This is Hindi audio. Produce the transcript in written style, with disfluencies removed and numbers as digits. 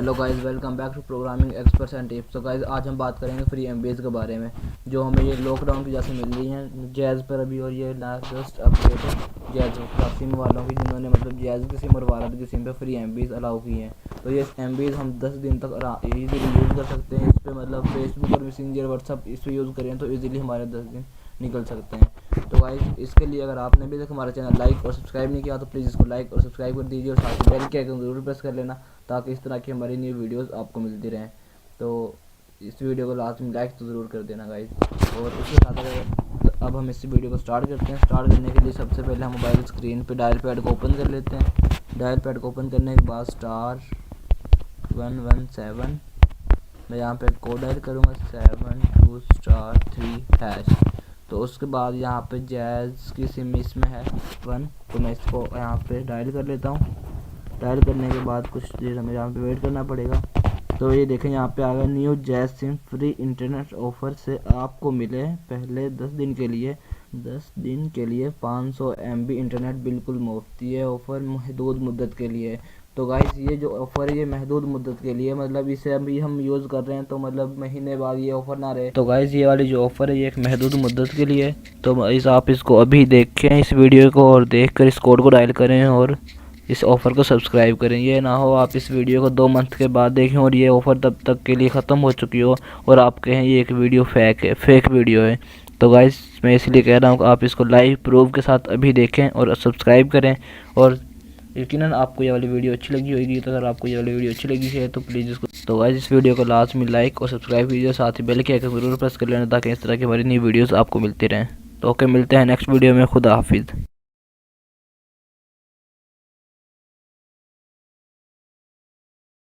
Hello guys, welcome back to programming experts and tips. तो गाइस आज हम बात करेंगे फ्री एमबीएस के बारे में, जो हमें ये लॉकडाउन की वजह से मिल रही हैं जैज़ पर अभी। और ये लास्ट अपडेट है जैज़ का सिम वालों की, जिन्होंने मतलब जैज़ की सिम और वारद की सिम पे फ्री एमबीएस अलाउ की हैं। तो ये एमबीएस हम 10 दिन तक ईजीली यूज़ कर सकते हैं। इस पर मतलब फेसबुक और मैसेंजर व्हाट्सअप इस पर यूज़ करें तो ईजिली हमारे 10 दिन निकल सकते हैं। तो गाइस इसके लिए अगर आपने अभी तक हमारा चैनल लाइक और सब्सक्राइब नहीं किया तो प्लीज़ इसको लाइक और सब्सक्राइब कर दीजिए, और साथ ही बेल के आइकन ज़रूर प्रेस कर लेना ताकि इस तरह की हमारी न्यू वीडियोस आपको मिलती रहें। तो इस वीडियो को लास्ट में लाइक तो ज़रूर कर देना गाइस। और उसके साथ अगर अब हम इस वीडियो को स्टार्ट करते हैं। स्टार्ट करने के लिए सबसे पहले हम मोबाइल स्क्रीन पे डायल पैड को ओपन कर लेते हैं। डायल पैड को ओपन करने के बाद *117 मैं यहाँ पे कोड डायल करूँगा 72*3#। तो उसके बाद यहाँ पे जैज़ की सिम इसमें है 1, तो मैं इसको यहाँ पे डायल कर लेता हूँ। डायल करने के बाद कुछ देर हमें यहाँ पे वेट करना पड़ेगा। तो ये देखें यहाँ पे आ गया new jazz SIM free internet offer से आपको मिले पहले 10 दिन के लिए 500 MB इंटरनेट बिल्कुल मुफ्त। ये ऑफ़र महदूद मुद्दत के लिए। तो गाइस ये जो ऑफ़र है ये महदूद मुद्दत के लिए, मतलब इसे अभी हम यूज़ कर रहे हैं तो मतलब महीने बाद ये ऑफ़र ना रहे। तो गाइस ये वाली जो ऑफ़र है ये एक महदूद मुद्दत के लिए। तो आप इसको अभी देखें इस वीडियो को, और देखकर इस कोड को डायल करें और इस ऑफ़र को सब्सक्राइब करें। ये ना हो आप इस वीडियो को 2 मंथ के बाद देखें और ये ऑफ़र तब तक के लिए ख़त्म हो चुकी हो और आप कहें ये एक वीडियो फेक वीडियो है। तो गाइस मैं इसलिए कह रहा हूँ कि आप इसको लाइव प्रूफ के साथ अभी देखें और सब्सक्राइब करें। और यकीनन आपको ये वाली वीडियो अच्छी लगी होगी। तो अगर आपको ये वाली वीडियो अच्छी लगी है तो प्लीज़ इसको गाइस इस वीडियो को लास्ट में लाइक और सब्सक्राइब कीजिए, साथ ही बेल के आइकन ज़रूर प्रेस कर लेना ताकि इस तरह की हमारी नई वीडियोज़ आपको मिलती रहें। तो ओके, मिलते हैं नेक्स्ट वीडियो में। खुदा हाफिज़।